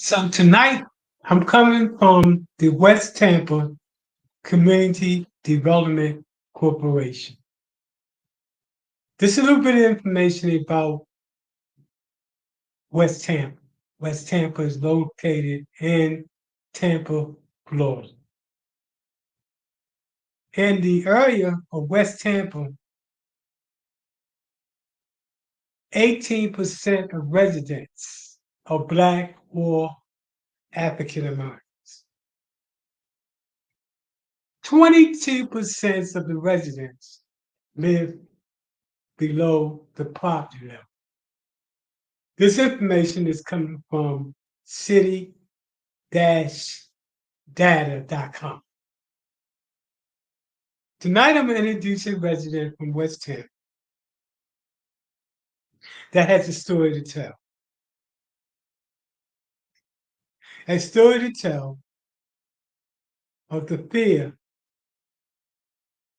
So tonight, I'm coming from the West Tampa Community Development Corporation. This is a little bit of information about West Tampa. West Tampa is located in Tampa, Florida. In the area of West Tampa, 18% of residents are Black or African Americans. 22% of the residents live below the poverty level. This information is coming from city-data.com. Tonight, I'm going to introduce a resident from West Tampa that has a story to tell. A story to tell of the fear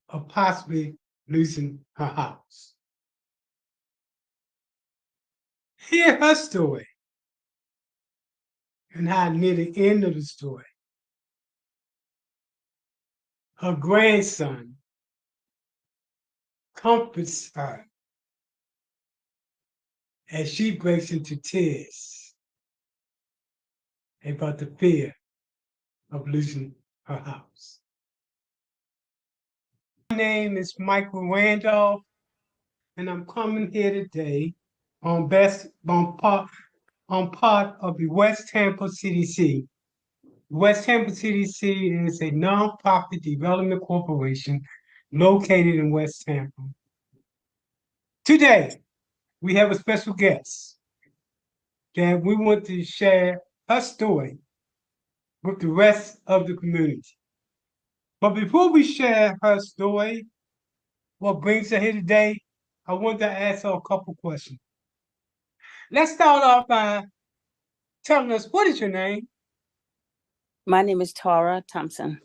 of possibly losing her house. Hear her story and how near the end of the story, her grandson comforts her as she breaks into tears about the fear of losing her house. My name is Michael Randolph, and I'm coming here today on part of the West Tampa CDC. West Tampa CDC is a nonprofit development corporation located in West Tampa. Today, we have a special guest that we want to share her story with the rest of the community. But before we share her story, what brings her here today, I want to ask her a couple questions. Let's start off by telling us, what is your name? My name is Tara Thompson.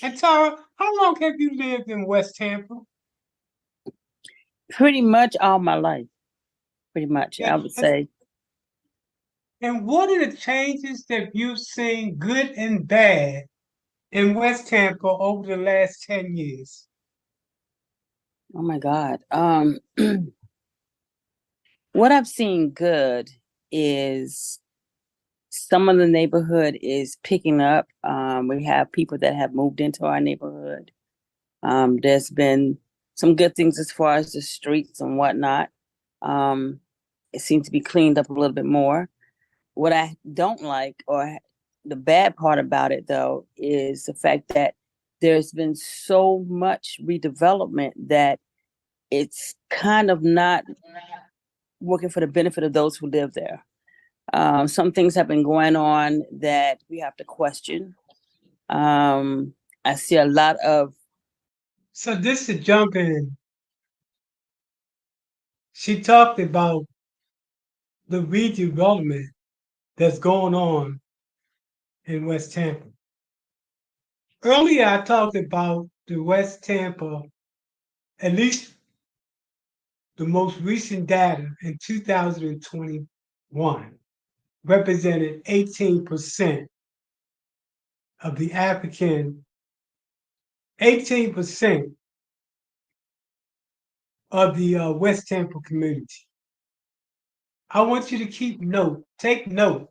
And Tara, how long have you lived in West Tampa? Pretty much all my life. Pretty much, I would say. And what are the changes that you've seen, good and bad, in West Tampa over the last 10 years? Oh my God. What I've seen good is some of the neighborhood is picking up. We have people that have moved into our neighborhood. There's been some good things as far as the streets and whatnot. It seems to be cleaned up a little bit more. What I don't like, or the bad part about it though, is the fact that there's been so much redevelopment that it's kind of not working for the benefit of those who live there. Some things have been going on that we have to question. I see a lot of. So this to jump in, she talked about the redevelopment that's going on in West Tampa. Earlier, I talked about the West Tampa, at least the most recent data in 2021 represented 18% of the 18% of the West Tampa community. I want you to take note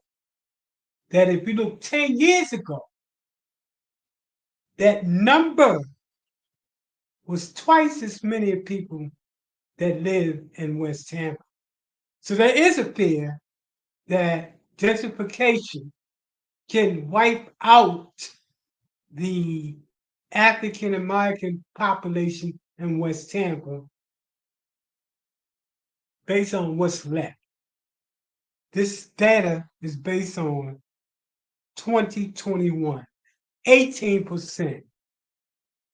that if you look 10 years ago, that number was twice as many people that live in West Tampa. So there is a fear that gentrification can wipe out the African American population in West Tampa based on what's left. This data is based on 2021. 18%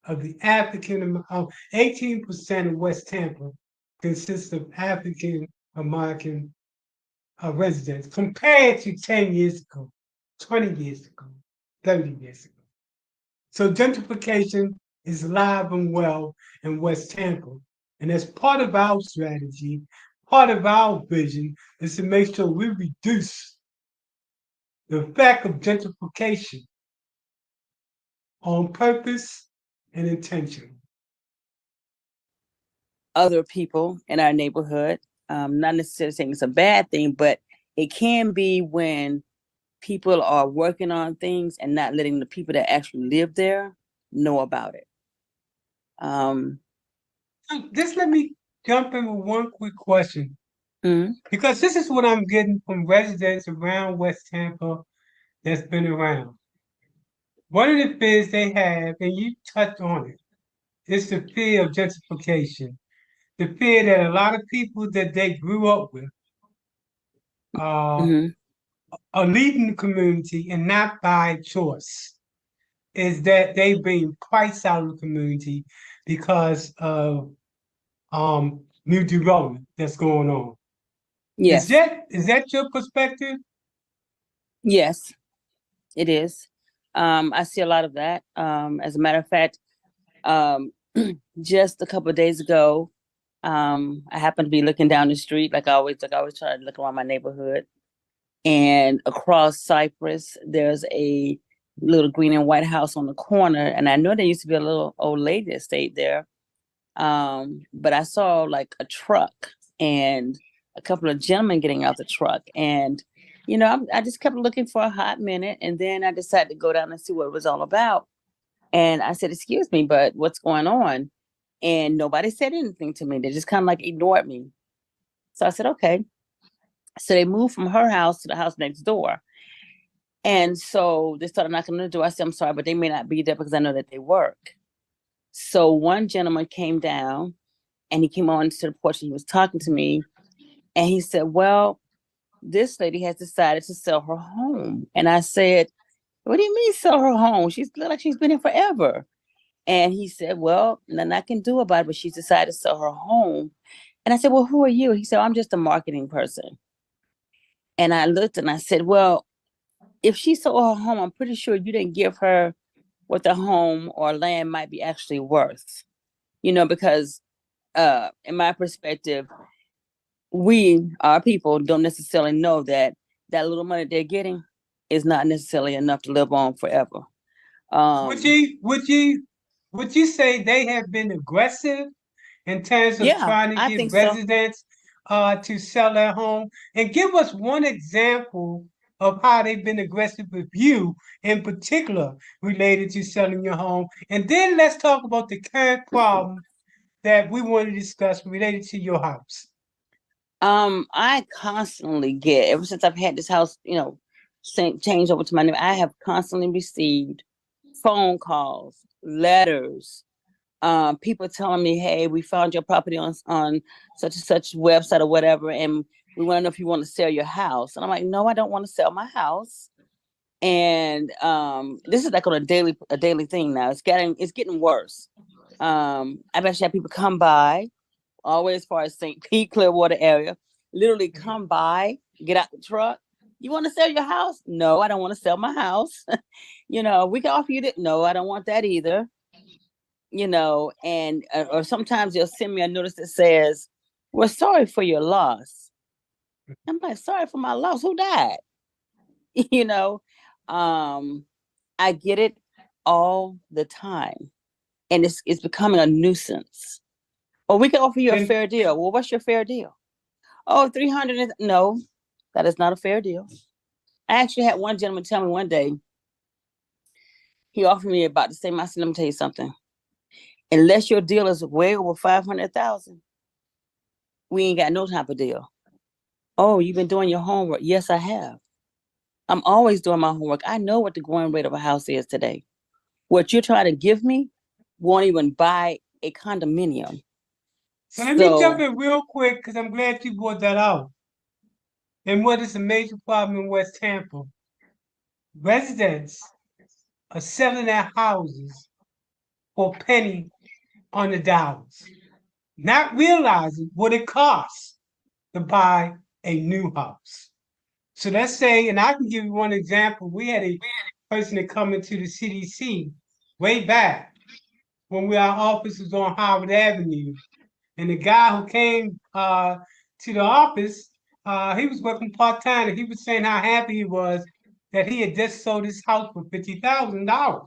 of the 18% of West Tampa consists of African American residents compared to 10 years ago, 20 years ago, 30 years ago. So gentrification is alive and well in West Tampa. And as part of our strategy, part of our vision is to make sure we reduce the effect of gentrification on purpose and intention. Other people in our neighborhood. Not necessarily saying it's a bad thing, but it can be when people are working on things and not letting the people that actually live there know about it. Um, So just let me jump in with one quick question, mhm, because this is what I'm getting from residents around West Tampa that's been around. One of the fears they have, and you touched on it, is the fear of gentrification. The fear that a lot of people that they grew up with uh, mhm. are leaving the community and not by choice. Is that they being priced out of the community because of new development that's going on. Yes, Is that your perspective? yes, it is. I see a lot of that. As a matter of fact, um, just a couple of days ago, I happened to be looking down the street like I always try to look around my neighborhood. And across Cypress, there's a little green and white house on the corner. And I know there used to be a little old lady that stayed there. But I saw like a truck and a couple of gentlemen getting out the truck. And, I just kept looking for a hot minute. And then I decided to go down and see what it was all about. And I said, "Excuse me, but what's going on?" And nobody said anything to me. They just kind of like ignored me. So I said, "Okay." So they moved from her house to the house next door. And so they started knocking on the door. I said, "I'm sorry, but they may not be there because I know that they work." So one gentleman came down and he came on to the porch and he was talking to me. And he said, "Well, this lady has decided to sell her home." And I said, "What do you mean sell her home? She's look like she's been here forever." And he said, "Well, nothing I can do about it, but she's decided to sell her home." And I said, "Well, who are you?" He said, "I'm just a marketing person." And I looked and I said, "Well, if she sold her home, I'm pretty sure you didn't give her what the home or land might be actually worth, because in my perspective, our people don't necessarily know that that little money they're getting is not necessarily enough to live on forever. Would Um, you would you would you say they have been aggressive in terms of yeah, trying to I get think so. residents to sell their home? And give us one example of how they've been aggressive with you in particular related to selling your home. And then let's talk about the current problem that we want to discuss related to your house. I constantly get ever since I've had this house, change over to my name. I have constantly received phone calls, letters, people telling me, "Hey, we found your property on such and such website or whatever, and we want to know if you want to sell your house." And I'm like, "No, I don't want to sell my house." And this is like on a daily thing now. It's getting worse. I've actually had people come by, always as far as St. Pete, Clearwater area, literally come by, get out the truck. "You want to sell your house?" "No, I don't want to sell my house." "We can offer you that." "No, I don't want that either." And or sometimes they'll send me a notice that says, "We're sorry for your loss." I'm like, "Sorry for my loss? Who died?" you know um I get it all the time, and it's becoming a nuisance. "Or we can offer you a And fair deal." "Well, what's your fair deal?" "Oh, 300." No, that is not a fair deal. I actually had one gentleman tell me one day, he offered me about the same. I said, "Let me tell you something. Unless your deal is way over 500,000, we ain't got no type of deal." "Oh, you've been doing your homework?" "Yes, I have. I'm always doing my homework. I know what the going rate of a house is today. What you're trying to give me won't even buy a condominium." so let me jump So, in real quick because I'm glad you brought that out. And what is a major problem in West Tampa? Residents are selling their houses for a penny on the dollars, not realizing what it costs to buy a new house. So let's say, and I can give you one example. We had a person that come into the CDC way back when our office was on Howard Avenue. And the guy who came to the office, he was working part time, and he was saying how happy he was that he had just sold his house for $50,000.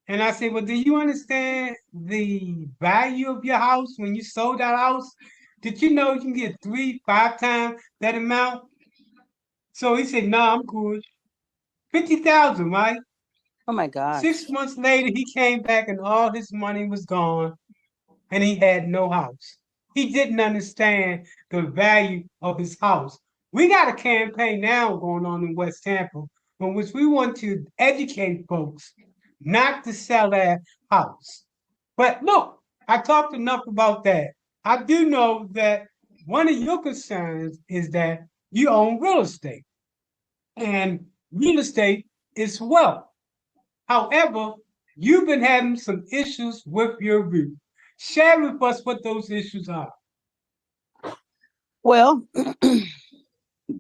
And I said, well, do you understand the value of your house when you sold that house? Did you know you can get 3, 5 times that amount? So he said, no, I'm good. 50,000, right? Oh my 6 months later, he came back and all his money was gone and he had no house. He didn't understand the value of his house. We got a campaign now going on in West Tampa in which we want to educate folks not to sell their house. But look, I talked enough about that. I do know that one of your concerns is that you own real estate, and real estate is wealth. However, you've been having some issues with your roof. Share with us what those issues are. Well,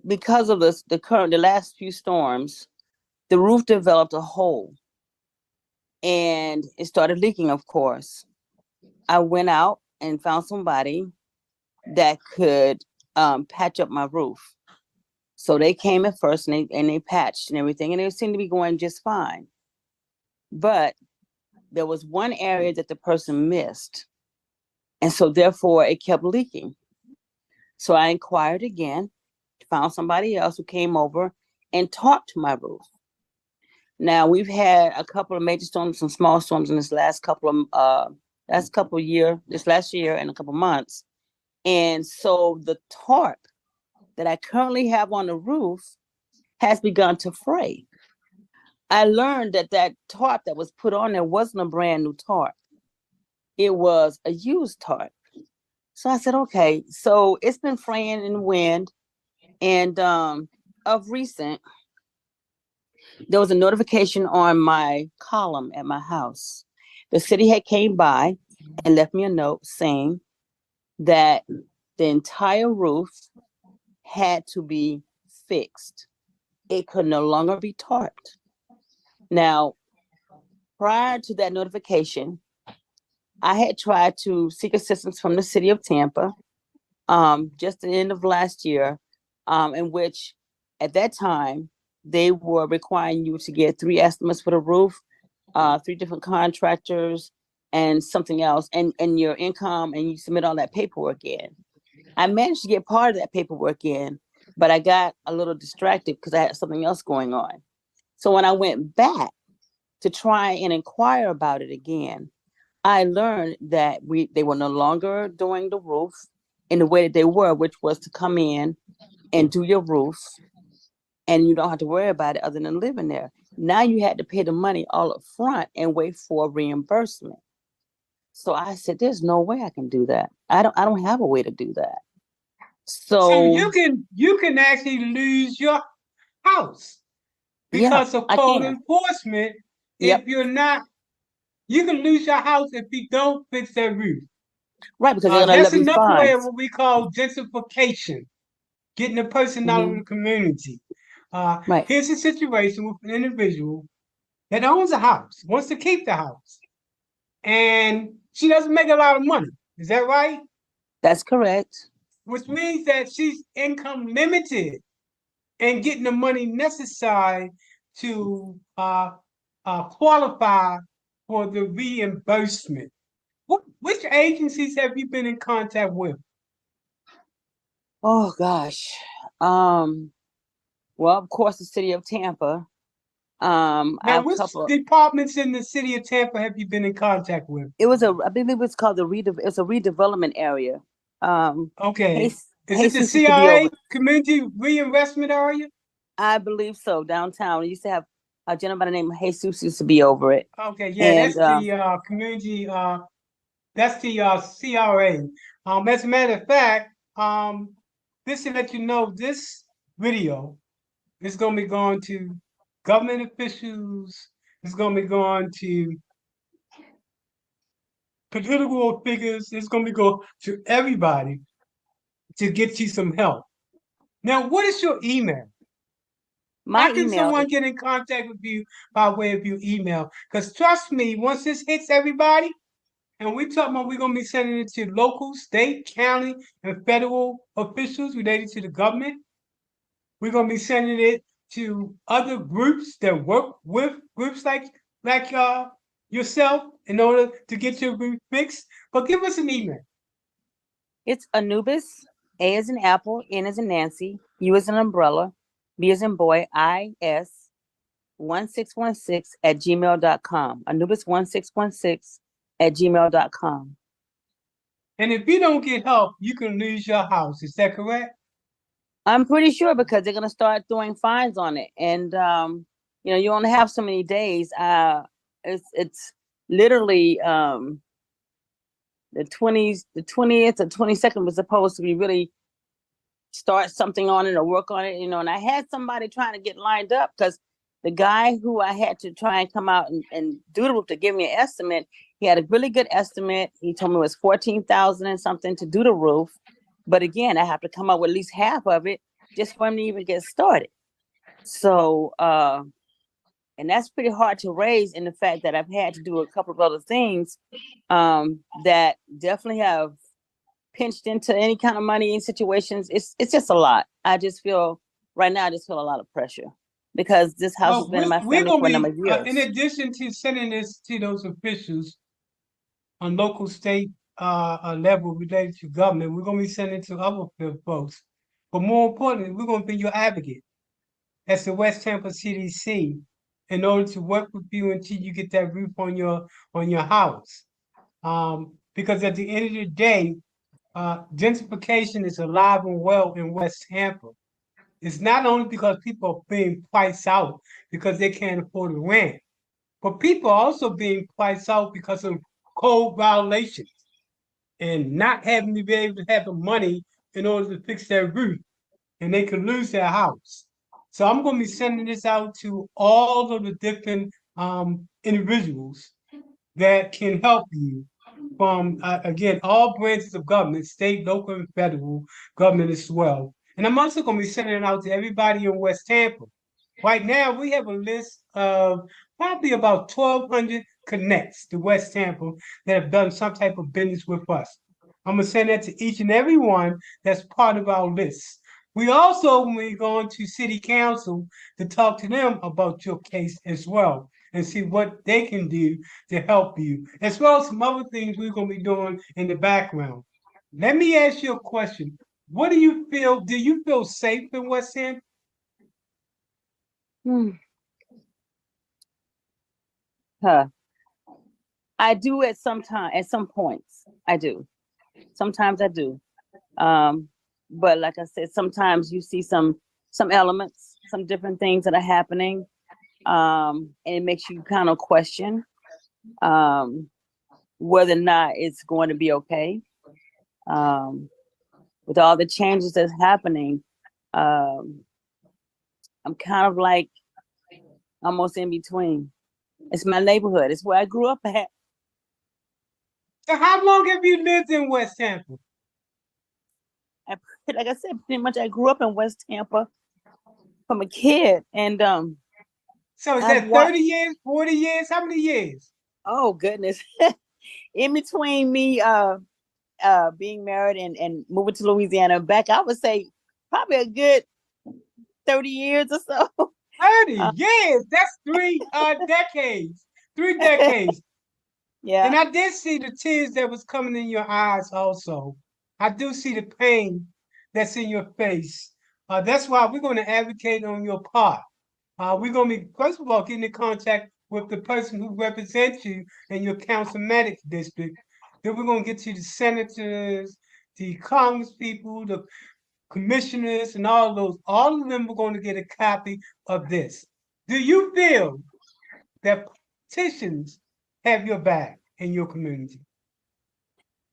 because of the last few storms, the roof developed a hole and it started leaking, of course. I went out and found somebody that could patch up my roof. So they came at first and they patched and everything, and it seemed to be going just fine. But there was one area that the person missed. And so therefore it kept leaking. So I inquired again, found somebody else who came over and talked to my roof. Now we've had a couple of major storms, some small storms in this last last year and a couple months. And so the tarp that I currently have on the roof has begun to fray. I learned that that tarp that was put on there wasn't a brand new tarp. It was a used tarp. So I said, okay, so it's been fraying in the wind. And of recent, there was a notification on my column at my house. The city had came by and left me a note saying that the entire roof had to be fixed. It could no longer be tarped. Now, prior to that notification, I had tried to seek assistance from the city of Tampa just the end of last year, in which at that time they were requiring you to get 3 estimates for the roof, 3 different contractors, and something else, and your income, and you submit all that paperwork in. I managed to get part of that paperwork in, but I got a little distracted because I had something else going on. So when I went back to try and inquire about it again, I learned that they were no longer doing the roof in the way that they were, which was to come in and do your roof, and you don't have to worry about it other than living there. Now you had to pay the money all up front and wait for reimbursement. So I said, "There's no way I can do that. I don't have a way to do that." So So you can actually lose your house yeah, because of I code can. enforcement. Yep, If you're not, you can lose your house if you don't fix that roof. right, because they're gonna That's levy another way of fines. what we call gentrification, getting a person out of Hmm. the community. Right, Here's a situation with an individual that owns a house, wants to keep the house, and she doesn't make a lot of money. Is that right? that's correct. Which means that she's income limited and getting the money necessary to qualify for the reimbursement. Which agencies have you been in contact with? Oh gosh. Um, well, of course, the city of Tampa. I Now, have a which couple. departments in the city of Tampa have you been in contact with? I believe it's called it's a redevelopment area. Um, Okay. Is it the Jesus used to be over. CRA, Community Reinvestment Area? I believe so. Downtown, we used to have a gentleman by the name of Jesus used to be over it, Okay, yeah, and that's the community. That's the CRA. As a matter of fact, just to let you know, this video is going to be going to government officials. It's going to be going to political figures. It's going to be going to everybody to get you some help. Now, what is your email? my How can email someone is get in contact with you by way of your email? Because trust me, once this hits everybody, and we talking about we're gonna be sending it to local, state, county, and federal officials related to the government. We're gonna be sending it to other groups that work with groups like yourself in order to get your group fixed? But give us an email. It's Anubis, A as in apple, N as in Nancy, U as an umbrella, B as in boy, IS 1616 at gmail.com. Anubis1616 at gmail.com. And if you don't get help, you can lose your house. Is that correct? I'm pretty sure because they're gonna start throwing fines on it, and you only have so many days. It's literally the 20th or 22nd was supposed to be really start something on it or work on it, and I had somebody trying to get lined up because the guy who I had to try and come out and do the roof to give me an estimate, he had a really good estimate. He told me it was 14,000 and something to do the roof. But again, I have to come up with at least half of it just for him to even get started. So, and that's pretty hard to raise in the fact that I've had to do a couple of other things that definitely have pinched into any kind of money in situations. It's just a lot. I just feel right now, I just feel a lot of pressure because this house has been in my We're family for a going number to of be, years. in addition to sending this to those officials on local, state level related to government, we're going to be sending it to other folks. But more importantly, we're going to be your advocate as the West Tampa CDC in order to work with you until you get that roof on your house. Because at the end of the day, gentrification is alive and well in West Tampa. It's not only because people are being priced out because they can't afford the rent, but people are also being priced out because of code violations and not having to be able to have the money in order to fix their roof, and they could lose their house. So I'm going to be sending this out to all of the different individuals that can help you from, again, all branches of government, state, local, and federal government as well. And I'm also going to be sending it out to everybody in West Tampa. Right now, we have a list of probably about 1,200 connects to West Tampa that have done some type of business with us. I'm going to send that to each and every one that's part of our list. We also will be going to city council to talk to them about your case as well and see what they can do to help you, as well as some other things we're going to be doing in the background. Let me ask you a question. What do you feel? Do you feel safe in West Ham? Hmm. Huh. I do at some points. I do. Sometimes I do. But like I said, sometimes you see some elements, some different things that are happening. And it makes you kind of question whether or not it's going to be okay. With all the changes that's happening, I'm kind of like almost in between. It's my neighborhood. It's where I grew up at. So how long have you lived in West Tampa? Like I said, pretty much I grew up in West Tampa from a kid, and So is I've that watched. 30 years, 40 years? How many years? Oh goodness! In between me being married and moving to Louisiana back, I would say probably a good 30 years or so. 30 years. That's three decades. 3 decades. Yeah. And I did see the tears that was coming in your eyes also. I do see the pain that's in your face. That's why we're going to advocate on your part. We're going to be, first of all, getting in contact with the person who represents you in your councilmatic district. Then we're going to get to the senators, the congresspeople, the commissioners, and all of those. All of them are going to get a copy of this. Do you feel that politicians have your back in your community?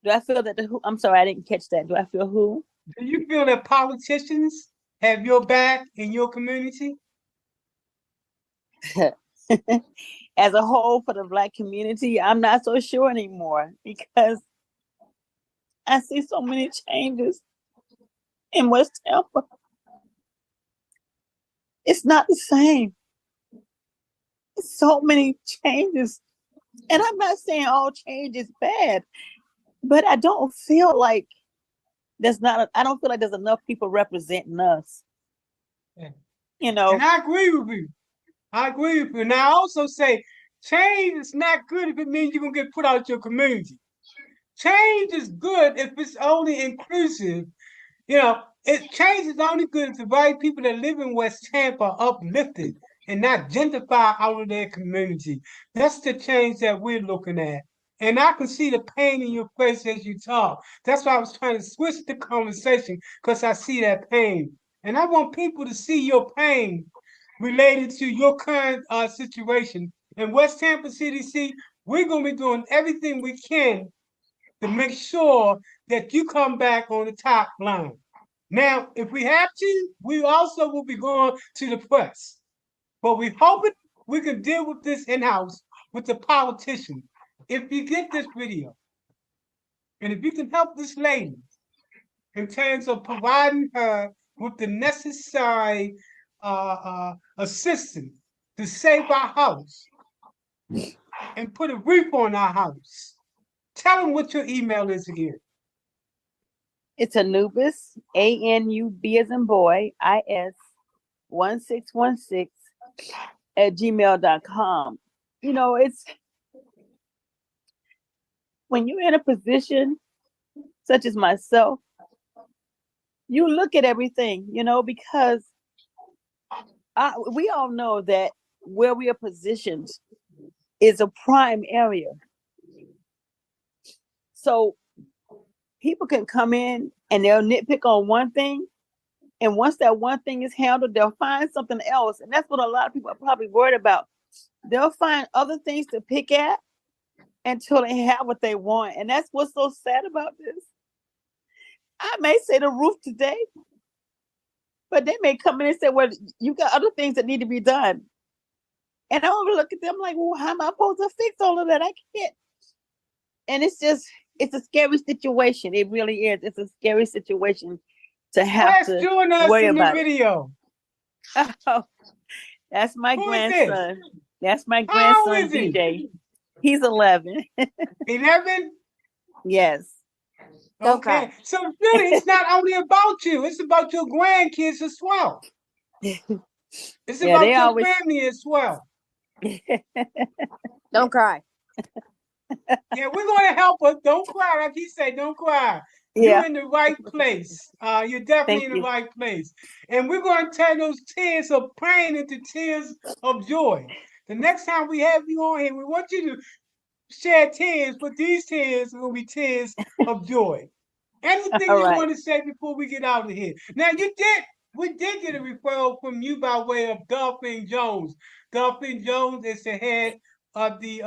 Do I feel that the who? I'm sorry, I didn't catch that. Do I feel who? Do you feel that politicians have your back in your community? As a whole for the Black community, I'm not so sure anymore because I see so many changes in West Tampa. It's not the same. It's so many changes. And I'm not saying all change is bad, but I don't feel like I don't feel like there's enough people representing us. Yeah. You And know, I agree with you. I agree with you. And I also say change is not good if it means you're gonna get put out your community. Change is good if it's only inclusive. Change is only good if the right people that live in West Tampa are uplifted and not gentrified out of their community. That's the change that we're looking at. And I can see the pain in your face as you talk. That's why I was trying to switch the conversation because I see that pain. And I want people to see your pain related to your current situation. In West Tampa CDC, we're going to be doing everything we can to make sure that you come back on the top line. Now, if we have to, we also will be going to the press. But we hoping we can deal with this in-house with the politicians. If you get this video, and if you can help this lady in terms of providing her with the necessary assistance to save our house and put a roof on our house, tell them what your email is again. it's Anubis, ANUB as in boy, IS 1616 at gmail.com. You know, it's when you're in a position such as myself, you look at everything, because we all know that where we are positioned is a prime area. So people can come in and they'll nitpick on one thing. And once that one thing is handled, they'll find something else. And that's what a lot of people are probably worried about. They'll find other things to pick at until they have what they want. And that's what's so sad about this. I may say the roof today, but they may come in and say, well, you got other things that need to be done. And I will look at them like, well, how am I supposed to fix all of that? I can't. And it's a scary situation. It really is. It's a scary situation to have to join us worry in the about video. Oh, that's my Who grandson. That's my How grandson, is he? DJ. He's 11. 11? Yes. Okay. So really, it's not only about you. It's about your grandkids as well. It's Yeah, about they your always family as well. don't cry. Yeah, we're going to help her. Don't cry. Like he said, don't cry. Yeah. You're in the right place. You're definitely Thank in the you. right place. And we're going to turn those tears of pain into tears of joy. The next time we have you on here, we want you to shed tears, but these tears are going to be tears of joy. Anything All you right. want to say before we get out of here? Now, we did get a referral from you by way of Delphine Jones. Delphine Jones is the head of the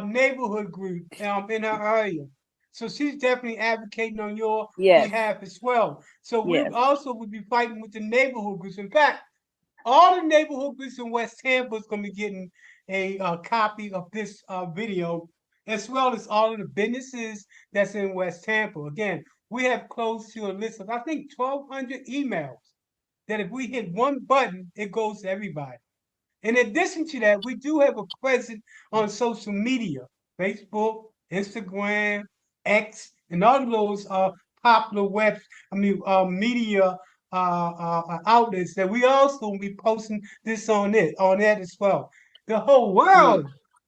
neighborhood group in her area. So she's definitely advocating on your Yes. behalf as well. So we Yes. also would be fighting with the neighborhood groups. In fact, all the neighborhood groups in West Tampa is going to be getting a copy of this video, as well as all of the businesses that's in West Tampa. Again, we have close to a list of, I think, 1,200 emails that if we hit one button, it goes to everybody. In addition to that, we do have a presence on social media, Facebook, Instagram, X, and all of those are popular media outlets that we also will be posting this on that as well. The whole world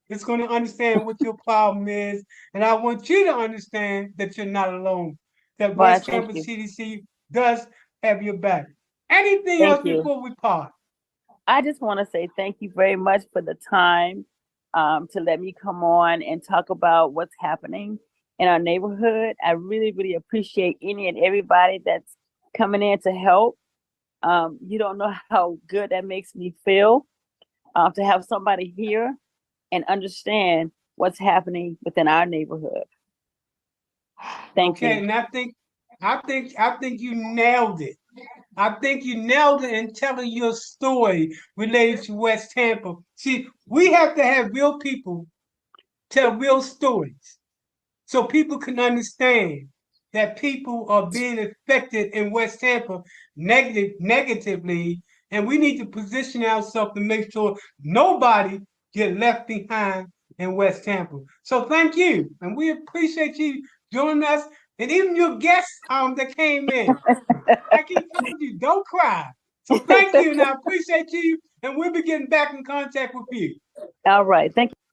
is going to understand what your problem is, and I want you to understand that you're not alone. That Well, West thank Tampa you. CDC does have your back. Anything else Thank you. before we part? I just want to say thank you very much for the time to let me come on and talk about what's happening in our neighborhood. I really, really appreciate any and everybody that's coming in to help. You don't know how good that makes me feel to have somebody here and understand what's happening within our neighborhood. Thank you. And I think you nailed it. I think you nailed it in telling your story related to West Tampa. See, we have to have real people tell real stories so people can understand that people are being affected in West Tampa negatively, and we need to position ourselves to make sure nobody get left behind in West Tampa. So thank you, and we appreciate you joining us, and even your guests that came in. I keep telling you, don't cry. So thank you, and I appreciate you, and we'll be getting back in contact with you. All right. Thank you.